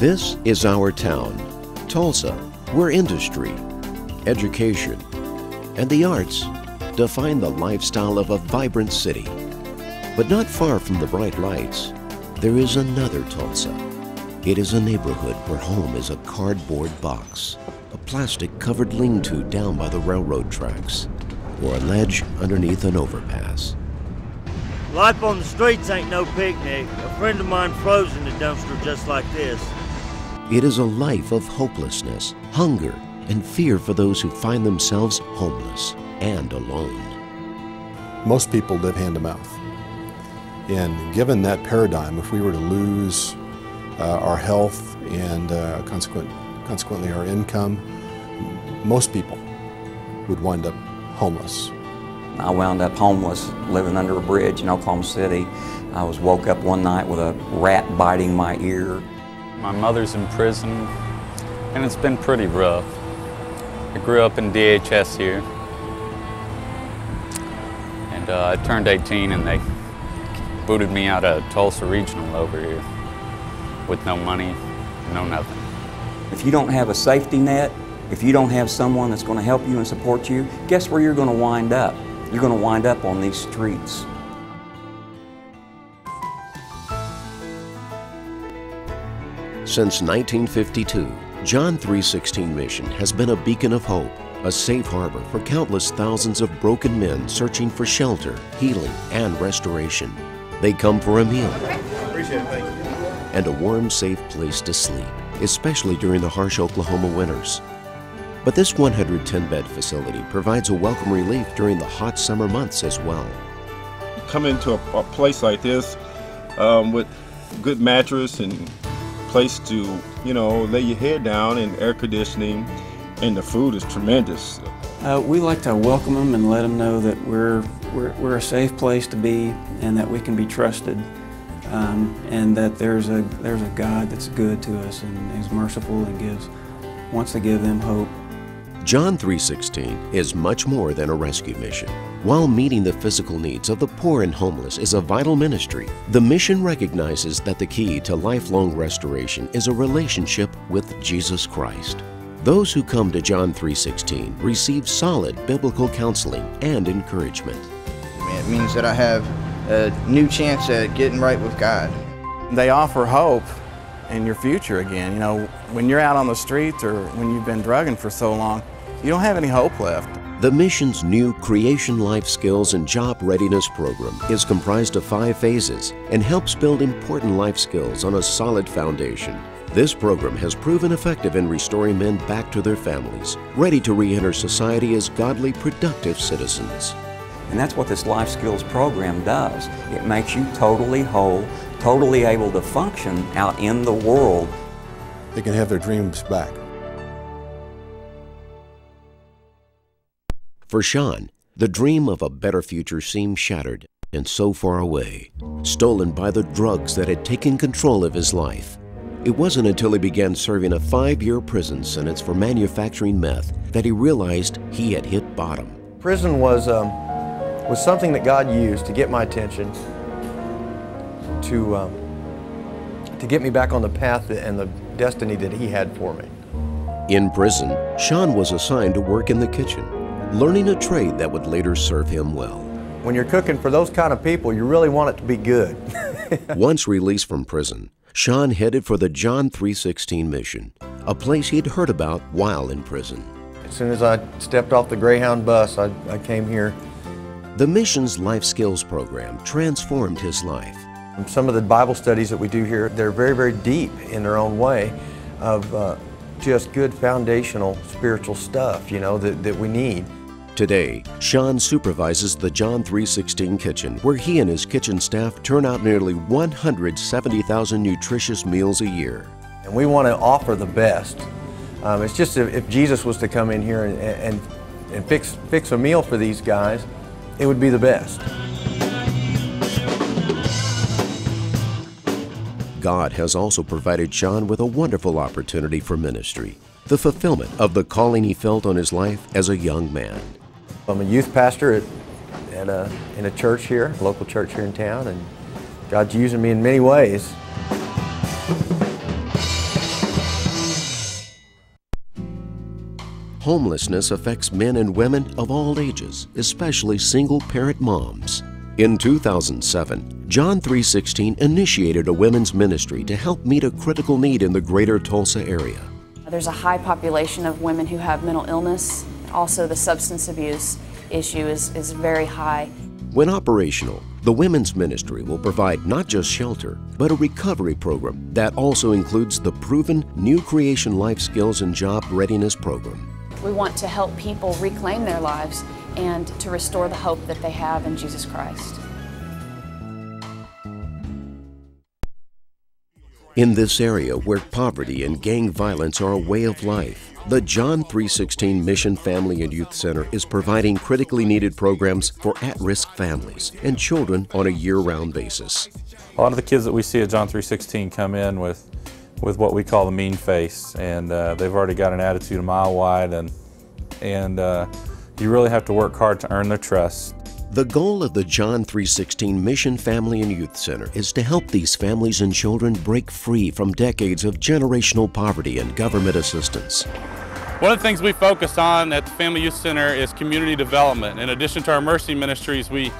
This is our town, Tulsa, where industry, education, and the arts define the lifestyle of a vibrant city. But not far from the bright lights, there is another Tulsa. It is a neighborhood where home is a cardboard box, a plastic-covered lean-to down by the railroad tracks, or a ledge underneath an overpass. Life on the streets ain't no picnic. A friend of mine froze in a dumpster just like this. It is a life of hopelessness, hunger, and fear for those who find themselves homeless and alone. Most people live hand to mouth. And given that paradigm, if we were to lose our health and consequently our income, most people would wind up homeless. I wound up homeless, living under a bridge in Oklahoma City. I was woke up one night with a rat biting my ear. My mother's in prison, and it's been pretty rough. I grew up in DHS here, and I turned 18 and they booted me out of Tulsa Regional over here with no money, no nothing. If you don't have a safety net, if you don't have someone that's going to help you and support you, guess where you're going to wind up? You're going to wind up on these streets. Since 1952, John 3:16 mission has been a beacon of hope, a safe harbor for countless thousands of broken men searching for shelter, healing, and restoration. They come for a meal. Appreciate it, thank you. And a warm, safe place to sleep, especially during the harsh Oklahoma winters. But this 110-bed facility provides a welcome relief during the hot summer months as well. Come into a place like this with good mattress and place to, lay your head down, and air conditioning, and the food is tremendous. We like to welcome them and let them know that we're a safe place to be and that we can be trusted, and that there's a God that's good to us and is merciful and wants to give them hope. John 3:16 is much more than a rescue mission. While meeting the physical needs of the poor and homeless is a vital ministry, the mission recognizes that the key to lifelong restoration is a relationship with Jesus Christ. Those who come to John 3:16 receive solid biblical counseling and encouragement. It means that I have a new chance at getting right with God. They offer hope in your future again. When you're out on the streets or when you've been drugging for so long, you don't have any hope left. The mission's new Creation Life Skills and Job Readiness program is comprised of 5 phases and helps build important life skills on a solid foundation. This program has proven effective in restoring men back to their families, ready to re-enter society as godly, productive citizens. And that's what this life skills program does. It makes you totally whole, totally able to function out in the world. They can have their dreams back. For Sean, the dream of a better future seemed shattered and so far away, stolen by the drugs that had taken control of his life. It wasn't until he began serving a 5-year prison sentence for manufacturing meth that he realized he had hit bottom. Prison was something that God used to get my attention, to get me back on the path and the destiny that He had for me. In prison, Sean was assigned to work in the kitchen, learning a trade that would later serve him well. When you're cooking for those kind of people, you really want it to be good. Once released from prison, Sean headed for the John 3:16 mission, a place he'd heard about while in prison. As soon as I stepped off the Greyhound bus, I came here. The mission's life skills program transformed his life. Some of the Bible studies that we do here, they're very, very deep in their own way of just good foundational spiritual stuff, that we need. Today, Sean supervises the John 3:16 kitchen, where he and his kitchen staff turn out nearly 170,000 nutritious meals a year. And we want to offer the best. It's just if Jesus was to come in here and fix a meal for these guys, it would be the best. God has also provided Sean with a wonderful opportunity for ministry, the fulfillment of the calling he felt on his life as a young man. I'm a youth pastor in a church here, a local church here in town, and God's using me in many ways. Homelessness affects men and women of all ages, especially single-parent moms. In 2007, John 3:16 initiated a women's ministry to help meet a critical need in the greater Tulsa area. There's a high population of women who have mental illness. Also, the substance abuse issue is very high. When operational, the women's ministry will provide not just shelter, but a recovery program that also includes the proven New Creation Life Skills and Job Readiness Program. We want to help people reclaim their lives and to restore the hope that they have in Jesus Christ. In this area where poverty and gang violence are a way of life, the John 3:16 Mission Family and Youth Center is providing critically needed programs for at-risk families and children on a year-round basis. A lot of the kids that we see at John 3:16 come in with what we call the mean face, and they've already got an attitude a mile wide, and you really have to work hard to earn their trust. The goal of the John 3:16 Mission Family and Youth Center is to help these families and children break free from decades of generational poverty and government assistance. One of the things we focus on at the Family Youth Center is community development. In addition to our mercy ministries, we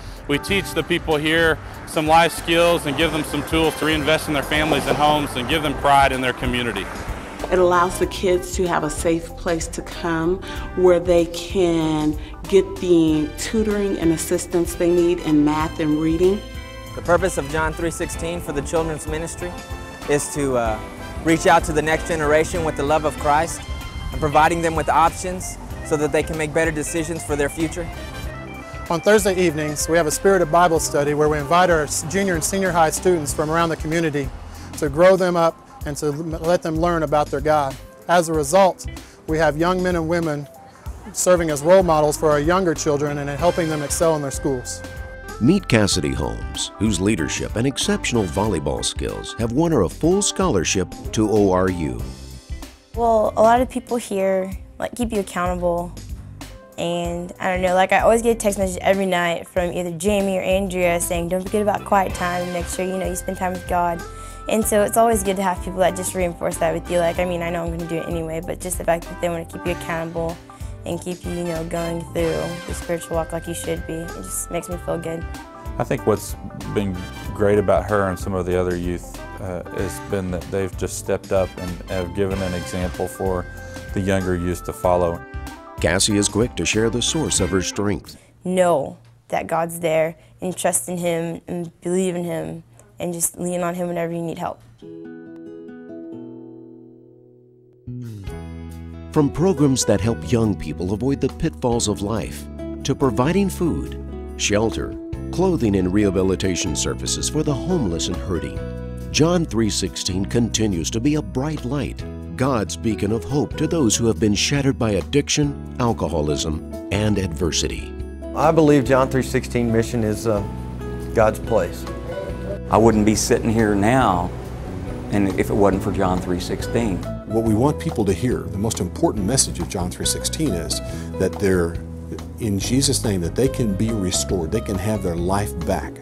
teach the people here some life skills and give them some tools to reinvest in their families and homes and give them pride in their community. It allows the kids to have a safe place to come where they can get the tutoring and assistance they need in math and reading. The purpose of John 3:16 for the children's ministry is to reach out to the next generation with the love of Christ and providing them with options so that they can make better decisions for their future. On Thursday evenings, we have a spirited Bible study where we invite our junior and senior high students from around the community to grow them up and to let them learn about their God. As a result, we have young men and women serving as role models for our younger children and helping them excel in their schools. Meet Cassidy Holmes, whose leadership and exceptional volleyball skills have won her a full scholarship to ORU. Well, a lot of people here keep you accountable, and I don't know, I always get a text message every night from either Jamie or Andrea saying, don't forget about quiet time and make sure you spend time with God. And so it's always good to have people that just reinforce that with you. I know I'm going to do it anyway, but just the fact that they want to keep you accountable and keep you, going through the spiritual walk like you should be, it just makes me feel good. I think what's been great about her and some of the other youth has been that they've just stepped up and have given an example for the younger youth to follow. Cassie is quick to share the source of her strength. Know that God's there and trust in Him and believe in Him and just lean on Him whenever you need help. From programs that help young people avoid the pitfalls of life, to providing food, shelter, clothing and rehabilitation services for the homeless and hurting, John 3:16 continues to be a bright light, God's beacon of hope to those who have been shattered by addiction, alcoholism, and adversity. I believe John 3:16 mission is God's place. I wouldn't be sitting here now if it wasn't for John 3:16. What we want people to hear, the most important message of John 3:16 is that they're, in Jesus' name, that they can be restored, they can have their life back.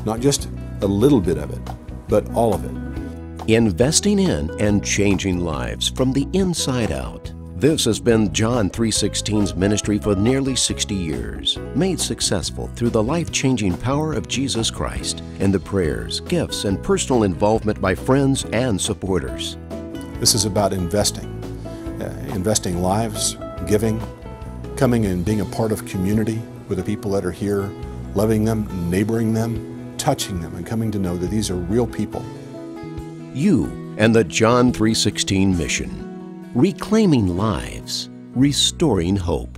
Not just a little bit of it, but all of it. Investing in and changing lives from the inside out. This has been John 3:16's ministry for nearly 60 years, made successful through the life-changing power of Jesus Christ and the prayers, gifts, and personal involvement by friends and supporters. This is about investing lives, giving, coming and being a part of community with the people that are here, loving them, neighboring them, touching them, and coming to know that these are real people. You and the John 3:16 mission. Reclaiming lives, restoring hope.